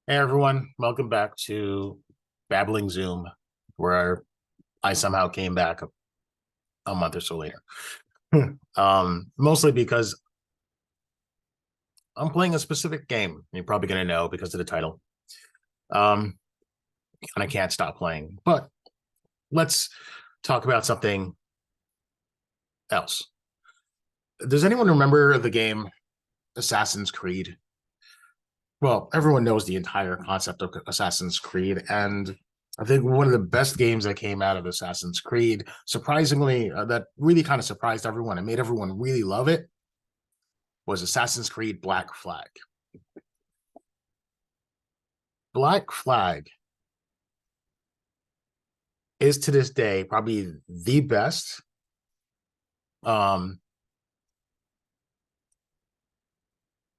Hey everyone, welcome back to Babbling Zoom, where I somehow came back a month or so later. Mostly because I'm playing a specific game. You're probably gonna know because of the title. Um, and I can't stop playing. But let's talk about something else. Does anyone remember the game Assassin's Creed? Well, everyone knows the entire concept of Assassin's Creed, and I think one of the best games that came out of Assassin's Creed, surprisingly, that really kind of surprised everyone and made everyone really love it, was Assassin's Creed Black Flag. Black Flag is to this day probably the best um,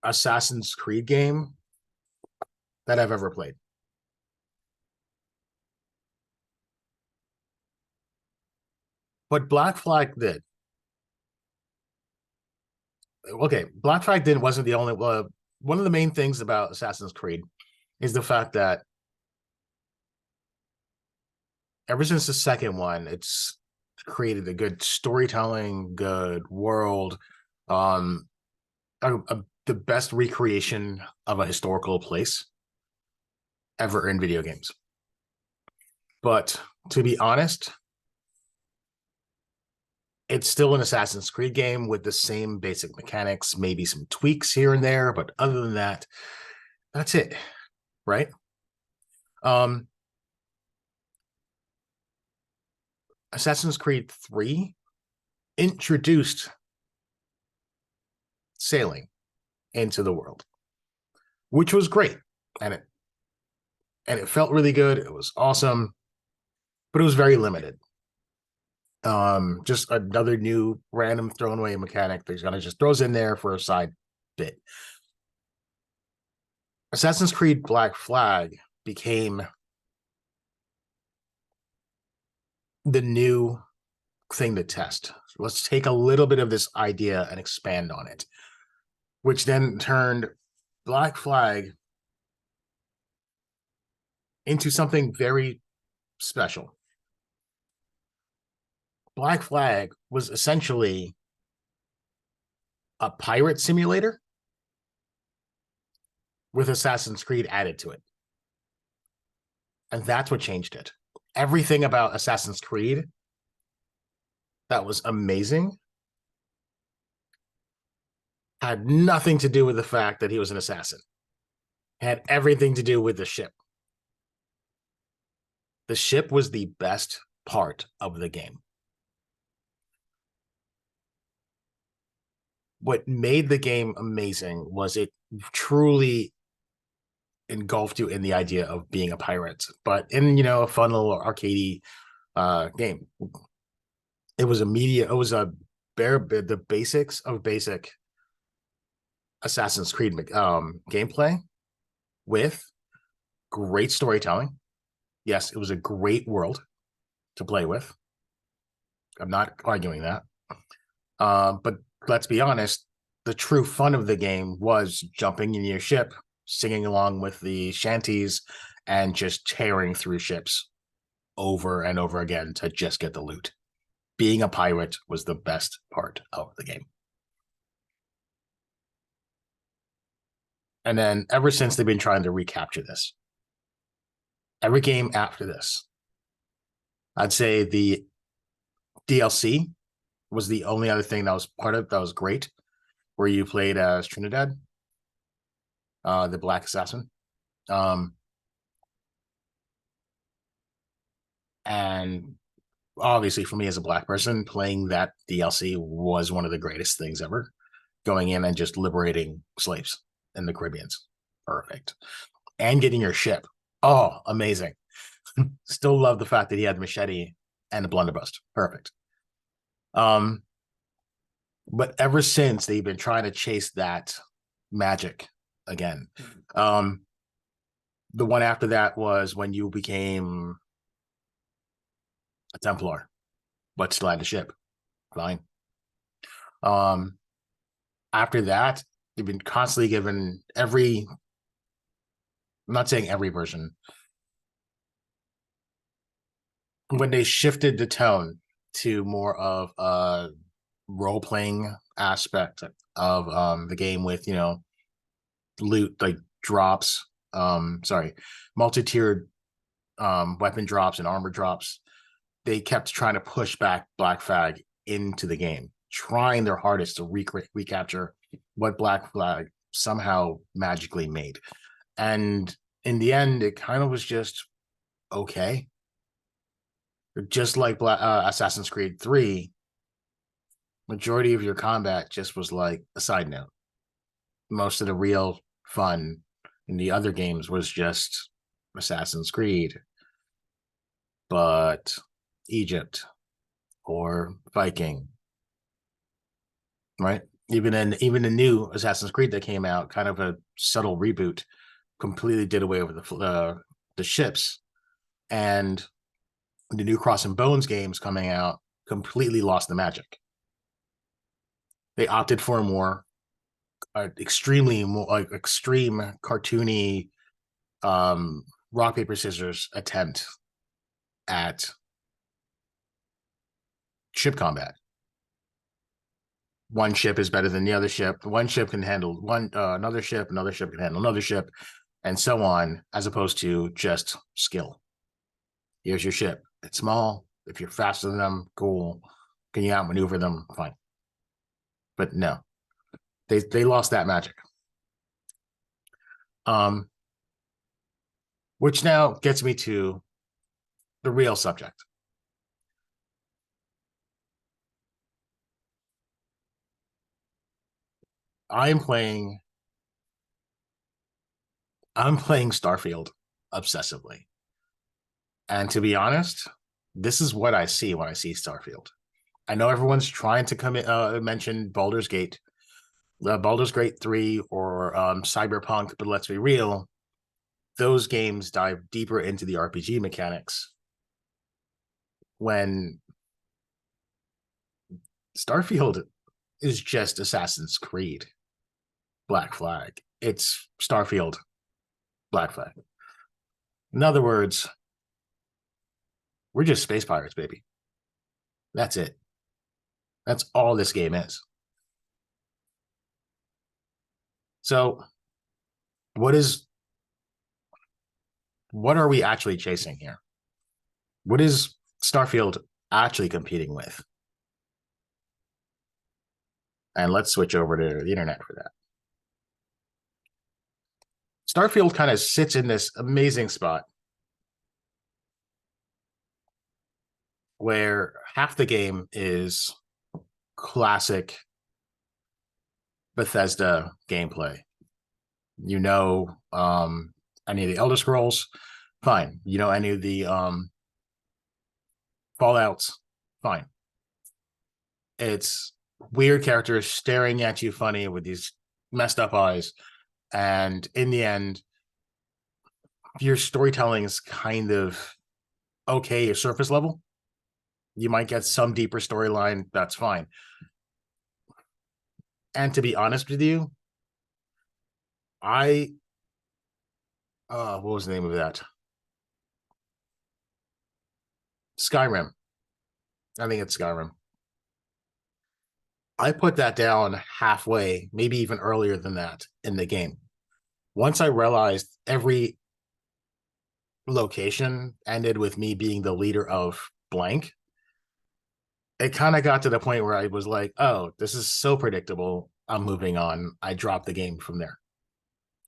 Assassin's Creed game that I've ever played. But Black Flag did. Okay, Black Flag did wasn't the only one of the main things about Assassin's Creed is the fact that ever since the second one, it's created a good storytelling, good world, um, the best recreation of a historical place ever in video games. But to be honest, it's still an Assassin's Creed game with the same basic mechanics, maybe some tweaks here and there, but other than that, that's it, right? Um, Assassin's Creed 3 introduced sailing into the world, which was great. And it felt really good. It was awesome, but it was very limited. Just another new random thrown away mechanic that he's gonna just throws in there for a side bit. Assassin's Creed Black Flag became the new thing to test. So let's take a little bit of this idea and expand on it, which then turned Black Flag into something very special. Black Flag was essentially a pirate simulator with Assassin's Creed added to it. And that's what changed it. Everything about Assassin's Creed that was amazing had nothing to do with the fact that he was an assassin. It had everything to do with the ship. The ship was the best part of the game. What made the game amazing was it truly engulfed you in the idea of being a pirate, but in a fun little arcadey game. It was a bare the basics of basic Assassin's Creed gameplay with great storytelling. Yes, it was a great world to play with. I'm not arguing that. But let's be honest, the true fun of the game was jumping in your ship, singing along with the shanties, and just tearing through ships over and over again to just get the loot. Being a pirate was the best part of the game. And then ever since they've been trying to recapture this. Every game after this, I'd say the DLC was the only other thing that was part of that was great, where you played as Trinidad, the Black Assassin. Um, and obviously, for me as a Black person, playing that DLC was one of the greatest things ever. Going in and just liberating slaves in the Caribbeans. Perfect. And getting your ship. Oh, amazing. Still love the fact that he had the machete and the blunderbuss. Perfect. Um, but ever since they've been trying to chase that magic again. The one after that was when you became a Templar, but still had the ship. Fine. Um, After that, they've been constantly given every I'm not saying every version, when they shifted the tone to more of a role playing aspect of the game with loot like drops, sorry, multi-tiered weapon drops and armor drops. They kept trying to push back Black Flag into the game, trying their hardest to recapture what Black Flag somehow magically made. And in the end, it kind of was just okay. Just like Assassin's Creed 3, majority of your combat just was like a side note. Most of the real fun in the other games was just Assassin's Creed, but Egypt or Viking, right? Even the new Assassin's Creed that came out, kind of a subtle reboot, completely did away with the ships, and the new Cross and Bones games coming out completely lost the magic. They opted for a more extremely more like extreme cartoony rock paper scissors attempt at ship combat. One ship is better than the other ship. One ship can handle another ship can handle another ship, and so on, as opposed to just skill. Here's your ship. It's small. If you're faster than them, cool. Can you outmaneuver them? Fine. But no, they lost that magic. Which now gets me to the real subject. I'm playing Starfield obsessively. And to be honest, this is what I see when I see Starfield. I know everyone's trying to mention Baldur's Gate, Baldur's Gate 3 or Cyberpunk, but let's be real, those games dive deeper into the RPG mechanics when Starfield is just Assassin's Creed Black Flag. It's Starfield Black Flag. In other words, we're just space pirates, baby. That's it. That's all this game is. So, what are we actually chasing here? What is Starfield actually competing with? And let's switch over to the internet for that. Starfield kind of sits in this amazing spot where half the game is classic Bethesda gameplay. Any of the Elder Scrolls, fine. Any of the Fallouts, fine. It's weird characters staring at you funny with these messed up eyes. And in the end, your storytelling is kind of okay, your surface level. You might get some deeper storyline, that's fine. And to be honest with you, what was the name of that? Skyrim. I think it's Skyrim. I put that down halfway, maybe even earlier than that in the game. Once I realized every location ended with me being the leader of blank, it kind of got to the point where I was like, oh, this is so predictable. I'm moving on. I dropped the game from there.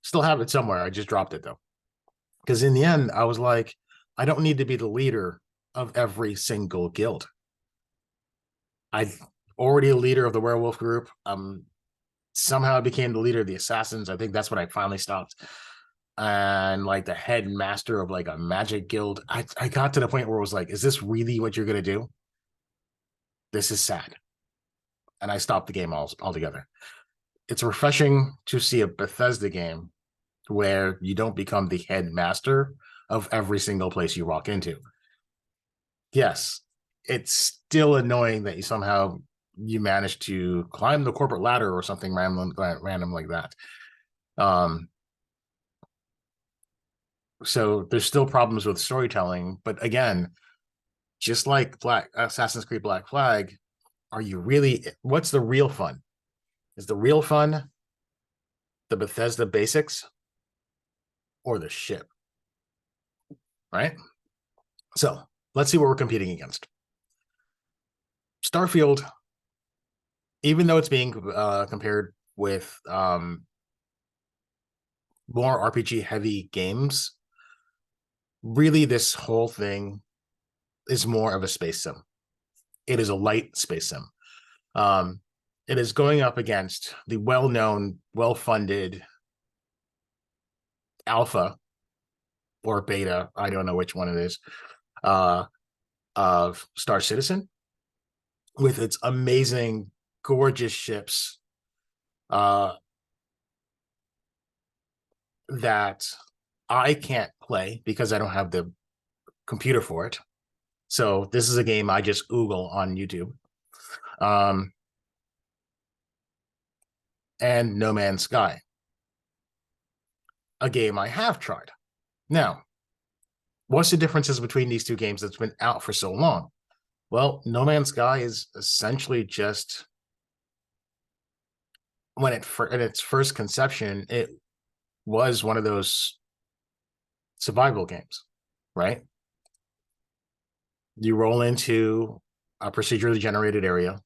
Still have it somewhere. I just dropped it though. Because in the end, I was like, I don't need to be the leader of every single guild. I'm already a leader of the werewolf group. Somehow I became the leader of the assassins. I think that's when I finally stopped. And like the head master of like a magic guild. I got to the point where it was like, is this really what you're going to do? This is sad. And I stopped the game altogether. It's refreshing to see a Bethesda game where you don't become the head master of every single place you walk into. Yes, it's still annoying that you managed to climb the corporate ladder or something random like that. So there's still problems with storytelling, but again, just like Black Assassin's Creed Black Flag, are you really what's the real fun? Is the real fun the Bethesda Basics or the ship, right? So let's see what we're competing against. Starfield, even though it's being compared with more RPG heavy games, really this whole thing is more of a space sim. It is a light space sim. Um, it is going up against the well-known, well-funded alpha or beta, I don't know which one it is, uh, of Star Citizen with its amazing, gorgeous ships uh, that I can't play because I don't have the computer for it. So this is a game I just Google on YouTube. Um, and No Man's Sky, a game I have tried. Now, what's the differences between these two games that's been out for so long? Well, No Man's Sky is essentially just when it in its first conception, it was one of those survival games, right? You roll into a procedurally generated area,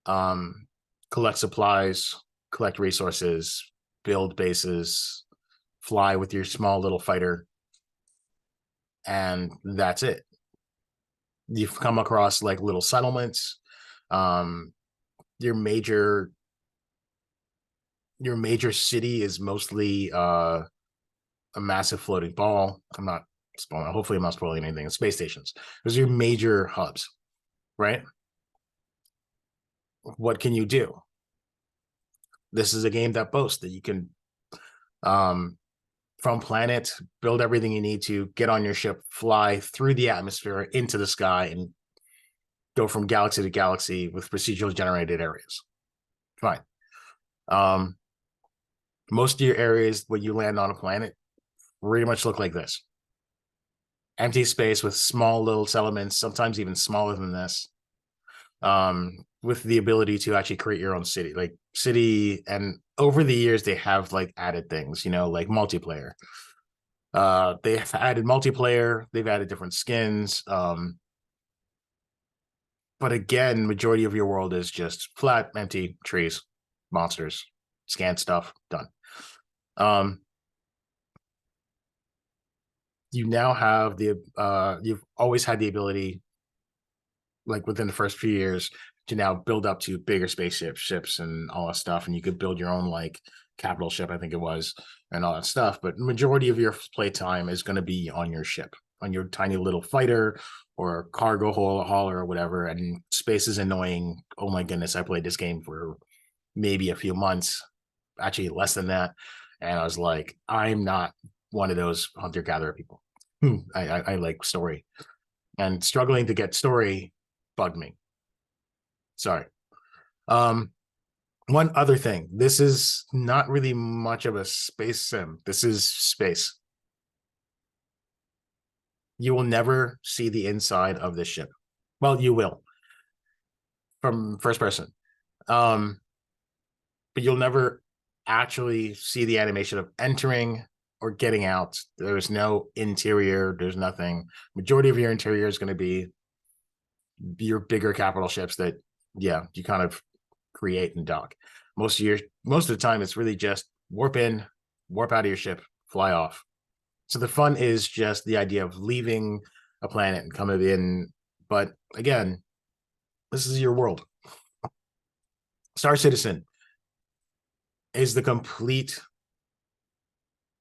um, collect supplies, collect resources, build bases, fly with your small little fighter, and that's it. You've come across like little settlements. Um, your major your major city is mostly a massive floating ball. I'm not spoiling. Hopefully, I'm not spoiling anything. Space stations. Those are your major hubs, right? What can you do? This is a game that boasts that you can, um, from planet, build everything you need to, get on your ship, fly through the atmosphere into the sky, and go from galaxy to galaxy with procedurally generated areas. Fine. Um, most of your areas when you land on a planet pretty much look like this: empty space with small little settlements, sometimes even smaller than this, with the ability to actually create your own city, like city. And over the years, they have like added things, like multiplayer. They've added multiplayer. They've added different skins. But again, majority of your world is just flat, empty trees, monsters, scan stuff, done. Um, you now have you've always had the ability, like within the first few years, to now build up to bigger spaceships, ships, and all that stuff. And you could build your own like capital ship, I think it was, and all that stuff. But majority of your playtime is going to be on your ship, on your tiny little fighter or cargo hauler or whatever. And space is annoying. Oh my goodness, I played this game for maybe a few months, actually less than that. And I was like, I'm not one of those hunter gatherer people. I like story, and struggling to get story bugged me. Sorry. Um, One other thing. This is not really much of a space sim. This is space. You will never see the inside of this ship. Well, you will from first person. Um, but you'll never actually see the animation of entering or getting out. There's no interior, there's nothing. Majority of your interior is going to be your bigger capital ships that, yeah, you kind of create and dock. Most of the time it's really just warp in, warp out of your ship, fly off. So the fun is just the idea of leaving a planet and coming in. But again, this is your world. Star Citizen is the complete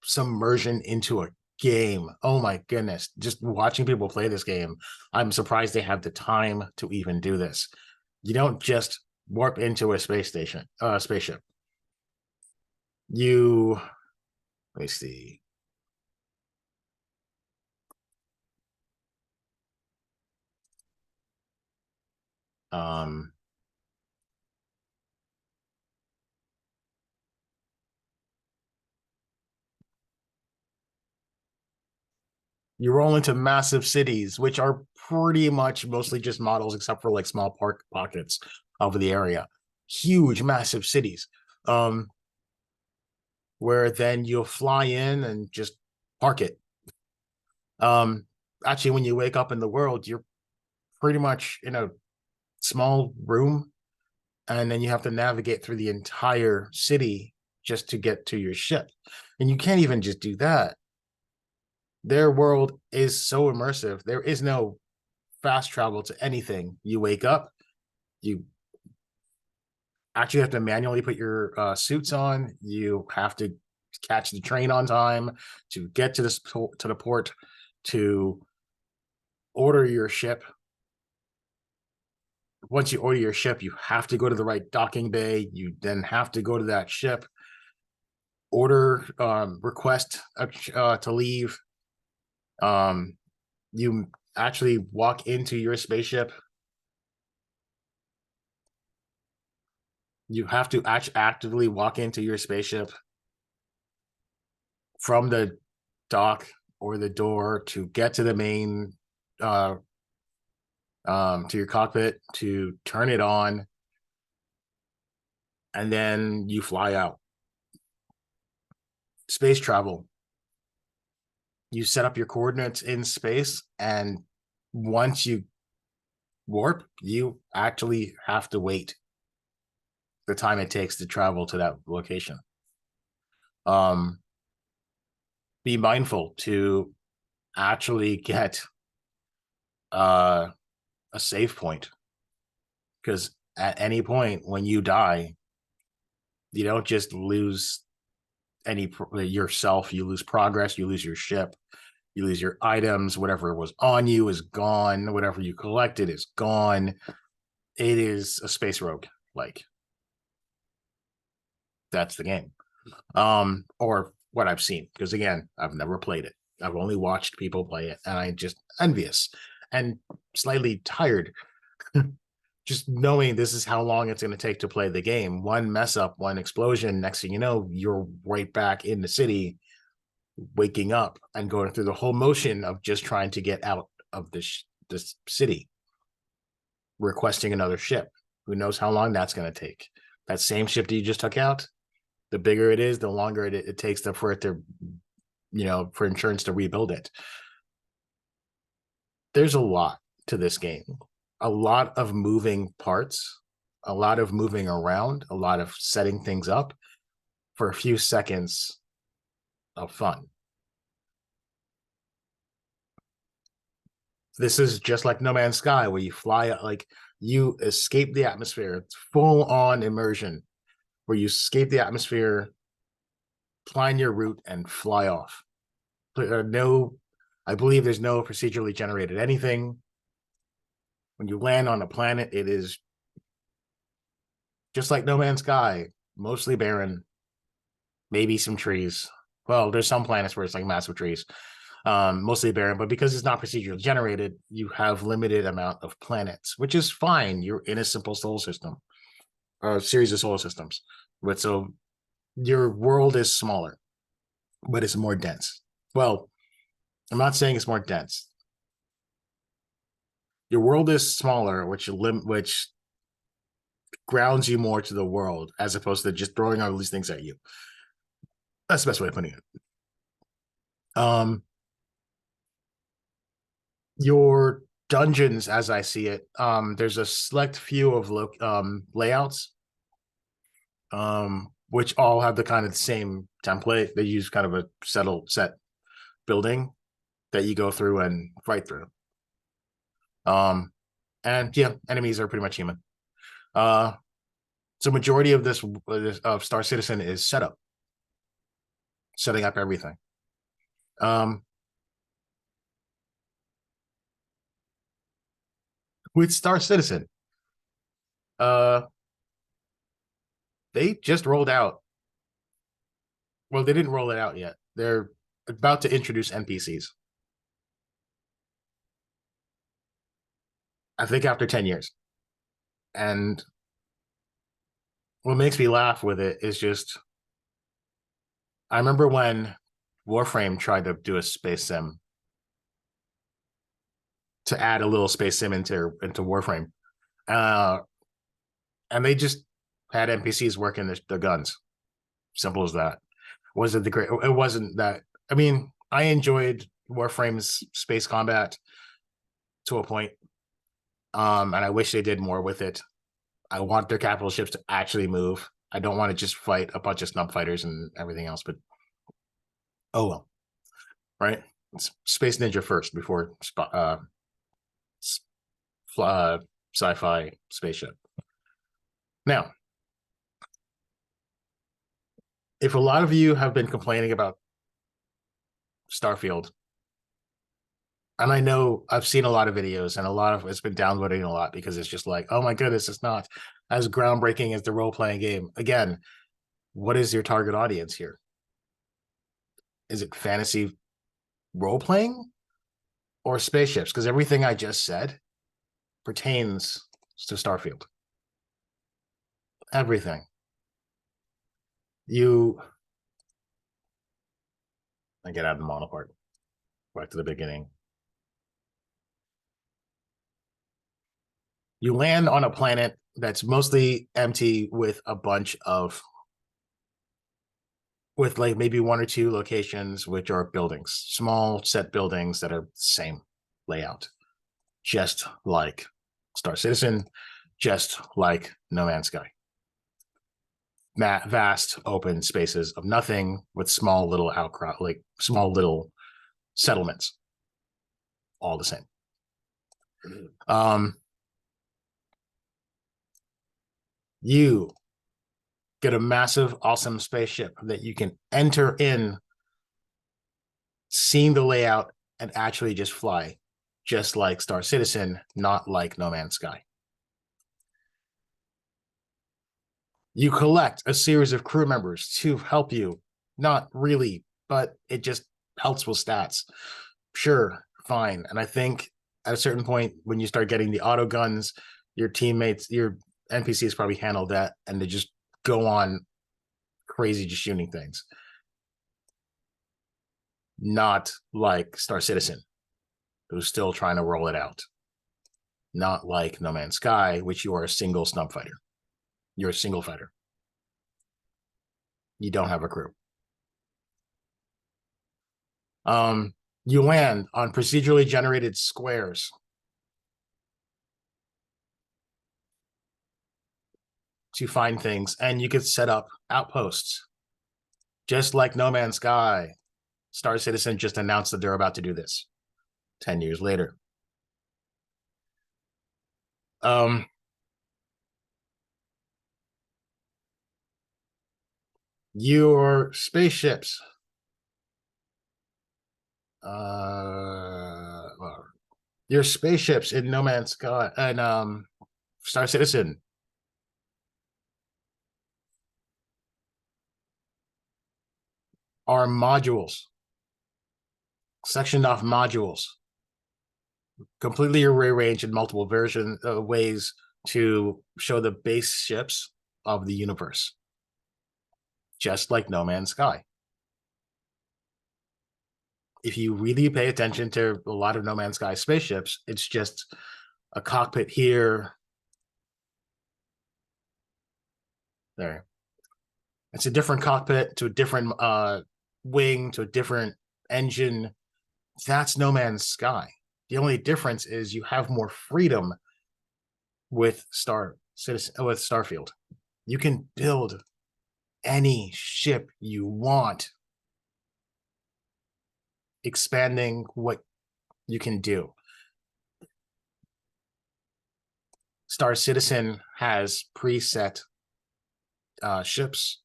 submersion into a game. Oh my goodness. Just watching people play this game, I'm surprised they have the time to even do this. You don't just warp into a spaceship. You let me see. Um, You roll into massive cities, which are pretty much mostly just models, except for like small park pockets of the area. Huge, massive cities. Um, where then you'll fly in and just park it. Um, Actually, when you wake up in the world, you're pretty much in a small room, and then you have to navigate through the entire city just to get to your ship. And you can't even just do that. Their world is so immersive. There is no fast travel to anything. You wake up, you actually have to manually put your suits on. You have to catch the train on time to get to the port to order your ship. Once you order your ship, you have to go to the right docking bay. You then have to go to that ship, order, request to leave. You actually walk into your spaceship. You have to actively walk into your spaceship from the dock or the door to get to the main uh to your cockpit to turn it on, and then you fly out. Space travel, you set up your coordinates in space, and once you warp, you actually have to wait the time it takes to travel to that location. um be mindful to actually get uh a save point, because at any point when you die, you don't just lose any yourself. You lose progress, you lose your ship, you lose your items. Whatever was on you is gone, whatever you collected is gone. It is a space rogue. Like, that's the game. Or what I've seen, because again, I've never played it. I've only watched people play it, and I just envious and slightly tired just knowing this is how long it's going to take to play the game. One mess up, one explosion, next thing you know, you're right back in the city, waking up and going through the whole motion of just trying to get out of this city, requesting another ship. Who knows how long that's going to take? That same ship that you just took out, the bigger it is, the longer it takes for it to, for insurance to rebuild it. There's a lot to this game, a lot of moving parts, a lot of moving around, a lot of setting things up for a few seconds of fun. This is just like No Man's Sky, where you fly, like, you escape the atmosphere. It's full on immersion, where you escape the atmosphere, plan your route, and fly off. No, I believe there's no procedurally generated anything. When you land on a planet, it is just like No Man's Sky, mostly barren, maybe some trees. Well, there's some planets where it's like massive trees, mostly barren, but because it's not procedurally generated, you have limited amount of planets, which is fine. You're in a simple solar system, or a series of solar systems. But so your world is smaller, but it's more dense. Well, I'm not saying it's more dense. Your world is smaller, which grounds you more to the world, as opposed to just throwing all these things at you. That's the best way of putting it. Your dungeons, as I see it, there's a select few of layouts, which all have the kind of the same template. They use kind of a set building that you go through and fight through. And yeah, enemies are pretty much human. So majority of this of Star Citizen is setting up everything. With Star Citizen, uh, they just rolled out. Well, they didn't roll it out yet. They're about to introduce NPCs. I think after 10 years. And what makes me laugh with it is just, I remember when Warframe tried to do a space sim, to add a little space sim into Warframe. Uh, and they just had NPCs working the guns. Simple as that. Was it the great? It wasn't that. I mean, I enjoyed Warframe's space combat to a point, and I wish they did more with it. I want their capital ships to actually move. I don't want to just fight a bunch of snub fighters and everything else. But oh well, right? It's Space Ninja first before sci-fi spaceship. Now, if a lot of you have been complaining about Starfield, and I know I've seen a lot of videos and a lot of it's been downloading a lot because it's just like, oh my goodness, it's not as groundbreaking as the role-playing game. Again, what is your target audience here? Is it fantasy role-playing or spaceships? Because everything I just said pertains to Starfield. Everything. I get out of the mono part. Back to the beginning. You land on a planet that's mostly empty with like maybe one or two locations which are buildings, small set buildings that are the same layout, just like Star Citizen, just like No Man's Sky. Vast open spaces of nothing with small little outcrop, like small little settlements, all the same. You get a massive, awesome spaceship that you can enter in, seeing the layout, and actually just fly, just like Star Citizen, not like No Man's Sky. You collect a series of crew members to help you. Not really, but it just helps with stats. Sure, fine. And I think at a certain point, when you start getting the auto guns, your teammates, your NPCs probably handle that, and they just go on crazy just shooting things. Not like Star Citizen, who's still trying to roll it out. Not like No Man's Sky, which you are a single snub fighter. You're a single fighter. You don't have a crew. You land on procedurally generated squares. To find things, and you could set up outposts. Just like No Man's Sky, Star Citizen just announced that they're about to do this 10 years later. Your spaceships your spaceships in No Man's Sky and Star Citizen are modules, sectioned off modules, completely rearranged in multiple ways to show the base ships of the universe, just like No Man's Sky. If you really pay attention to a lot of No Man's Sky spaceships, it's just a cockpit here. There. It's a different cockpit to a different wing to a different engine. That's No Man's Sky. The only difference is you have more freedom with Starfield. You can build any ship you want, expanding what you can do. Star Citizen has preset ships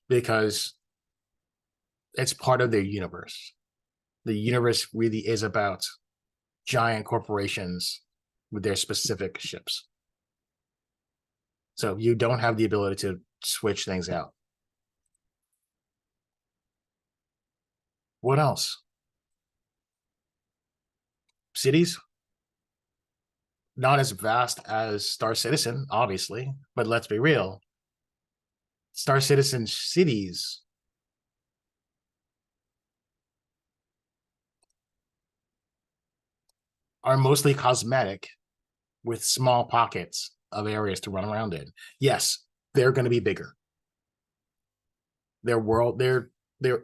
because it's part of their universe. The universe really is about giant corporations with their specific ships. So you don't have the ability to switch things out. What else? Cities? Not as vast as Star Citizen, obviously, but let's be real. Star Citizen cities are mostly cosmetic with small pockets of areas to run around in. Yes, they're going to be bigger. Their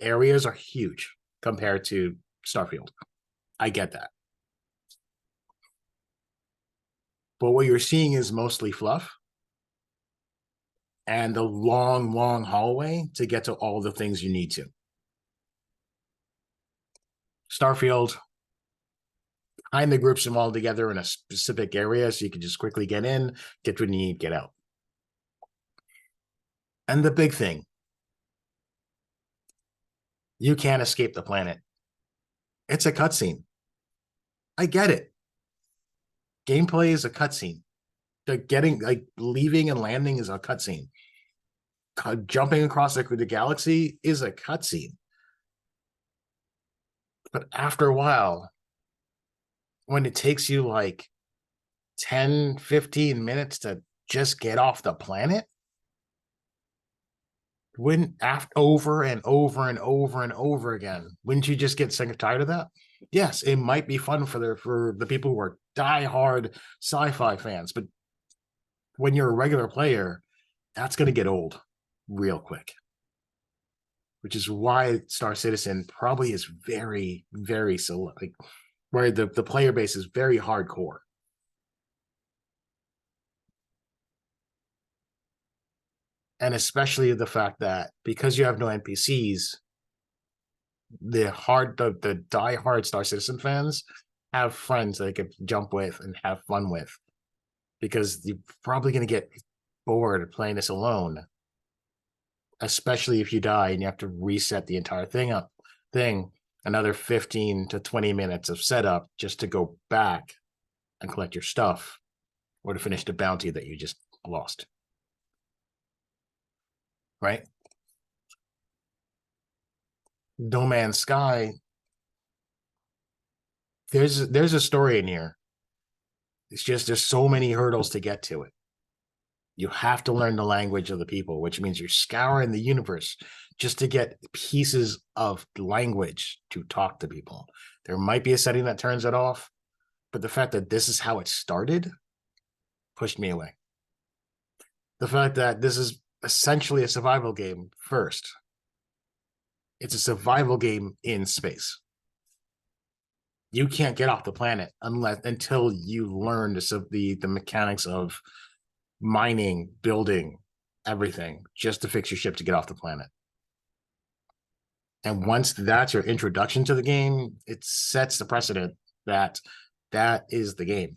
areas are huge compared to Starfield. I get that. But what you're seeing is mostly fluff and the long, long hallway to get to all the things you need to. Starfield kind of groups them all together in a specific area so you can just quickly get in, get what you need, get out. And the big thing, you can't escape the planet. It's a cutscene. I get it. Gameplay is a cutscene. Getting like leaving and landing is a cutscene. Jumping across the galaxy is a cutscene. But after a while, when it takes you like 10, 15 minutes to just get off the planet, wouldn't after over and over and over and over again, wouldn't you just get sick and tired of that? Yes, it might be fun for the people who are diehard sci-fi fans, but when you're a regular player, that's going to get old real quick. Which is why Star Citizen probably is very, very like where the player base is very hardcore. And especially the fact that because you have no NPCs, the diehard Star Citizen fans have friends they could jump with and have fun with. Because you're probably going to get bored playing this alone, especially if you die and you have to reset the entire thing another 15 to 20 minutes of setup just to go back and collect your stuff or to finish the bounty that you just lost. Right? No Man's Sky, there's a story in here. It's just there's so many hurdles to get to it. You have to learn the language of the people, which means you're scouring the universe just to get pieces of language to talk to people. There might be a setting that turns it off, but the fact that this is how it started pushed me away. The fact that this is essentially a survival game first. It's a survival game in space. You can't get off the planet until you learn the mechanics of mining, building, everything just to fix your ship to get off the planet. And once that's your introduction to the game, it sets the precedent that is the game.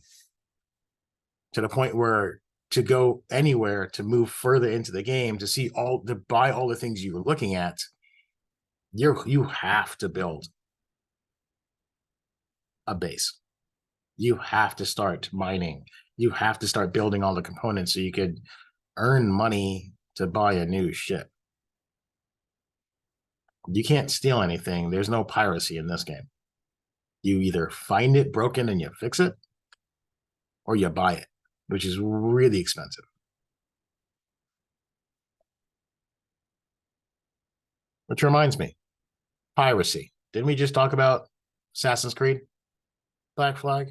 To the point where to go anywhere, to move further into the game, to buy all the things you were looking at, you have to build a base. You have to start mining. You have to start building all the components so you could earn money to buy a new ship. You can't steal anything. There's no piracy in this game. You either find it broken and you fix it, or you buy it, which is really expensive. Which reminds me, piracy. Didn't we just talk about Assassin's Creed, Black Flag?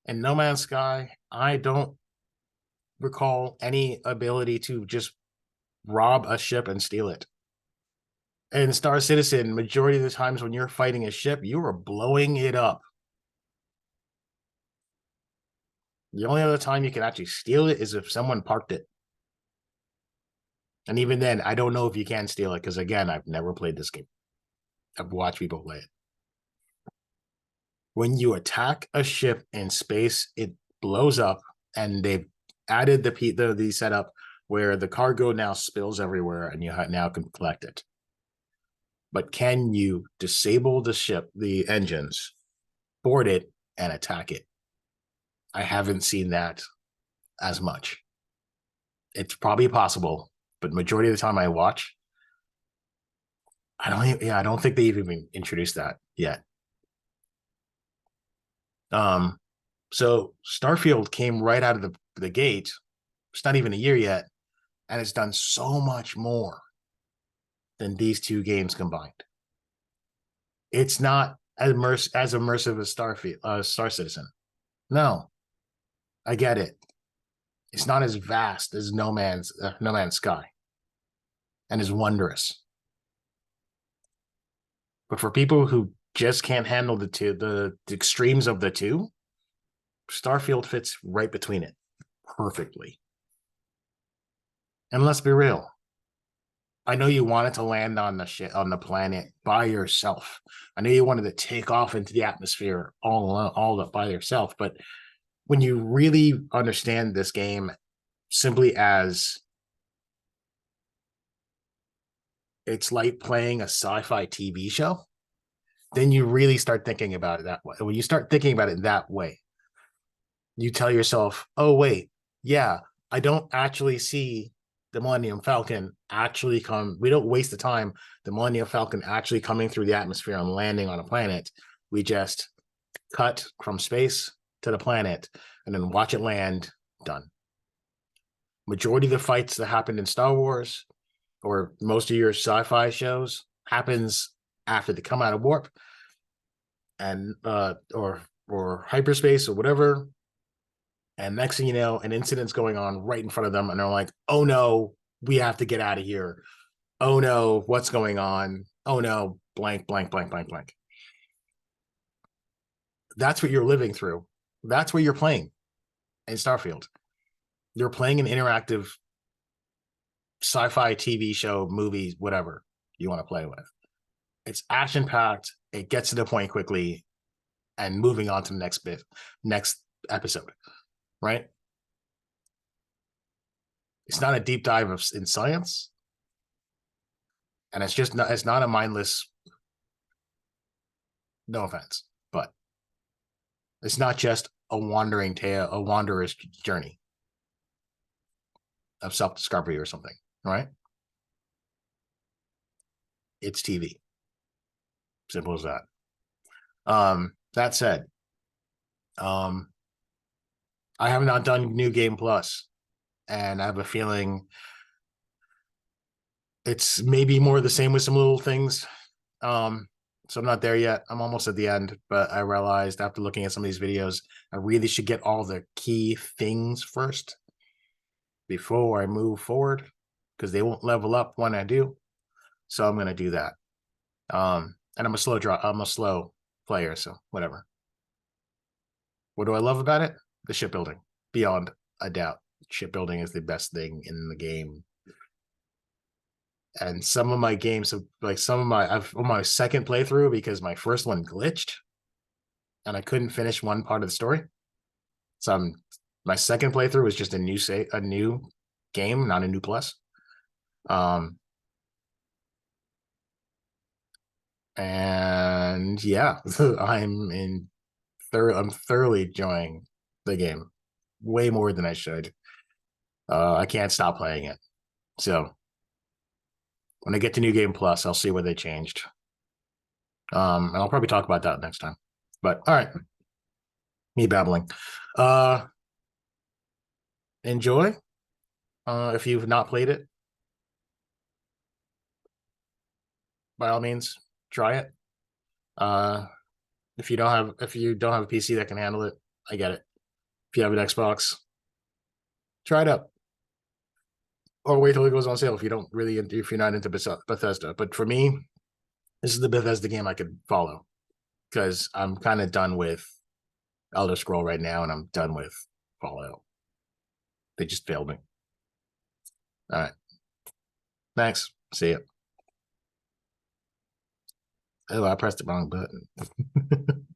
In No Man's Sky, I don't recall any ability to just rob a ship and steal it. In Star Citizen, majority of the times when you're fighting a ship, you are blowing it up. The only other time you can actually steal it is if someone parked it. And even then, I don't know if you can steal it because, again, I've never played this game. I've watched people play it. When you attack a ship in space, it blows up, and they've added the setup where the cargo now spills everywhere, and you now can collect it. But can you disable the ship, the engines, board it, and attack it? I haven't seen that as much. It's probably possible, but majority of the time I watch, I don't think they even introduced that yet. So Starfield came right out of the gate. It's not even a year yet, and it's done so much more than these two games combined. It's not as immersive as Starfield, Star Citizen. No, I get it. It's not as vast as No Man's Sky, and is wondrous. But for people who just can't handle the extremes of the two, Starfield fits right between it perfectly. And let's be real. I know you wanted to land on the planet by yourself. I know you wanted to take off into the atmosphere all up by yourself. But when you really understand this game simply as it's like playing a sci-fi TV show, then you really start thinking about it that way. When you start thinking about it that way, you tell yourself, oh, wait, yeah, I don't actually see the Millennium Falcon actually come. We don't waste the time, the Millennium Falcon actually coming through the atmosphere and landing on a planet. We just cut from space to the planet and then watch it land. Done. Majority of the fights that happened in Star Wars or most of your sci-fi shows happens after they come out of warp and or hyperspace or whatever. And next thing you know, an incident's going on right in front of them, and they're like, "Oh no, we have to get out of here. Oh no, what's going on? Oh no, blank, blank, blank, blank, blank." That's what you're living through. That's what you're playing in Starfield. You're playing an interactive sci-fi TV show, movie, whatever you want to play with. It's action-packed. It gets to the point quickly, and moving on to the next episode, right? It's not a deep dive in science, and it's not a mindless. No offense, but it's not just a wandering tale, a wanderer's journey of self-discovery or something, right? It's TV. Simple as that. That said, I have not done New Game Plus, and I have a feeling it's maybe more of the same with some little things. So I'm not there yet. I'm almost at the end, but I realized after looking at some of these videos, I really should get all the key things first before I move forward, because they won't level up when I do. So I'm going to do that. And I'm a slow player, so whatever. What do I love about it? The shipbuilding, beyond a doubt. Shipbuilding is the best thing in the game. And some of my games have I've on my second playthrough, because my first one glitched and I couldn't finish one part of the story. So my second playthrough was just a new game, not a new plus. And yeah, I'm thoroughly enjoying the game, way more than I should. I can't stop playing it. So when I get to New Game Plus, I'll see what they changed. And I'll probably talk about that next time. But all right, me babbling. Enjoy. If you've not played it, by all means, try it. If you don't have a PC that can handle it, I get it. If you have an Xbox, try it out. Or wait till it goes on sale if you're not into Bethesda. But for me, this is the Bethesda game I could follow, because I'm kind of done with Elder Scroll right now, and I'm done with Fallout. They just failed me. All right. Thanks. See you. Oh, I pressed the wrong button.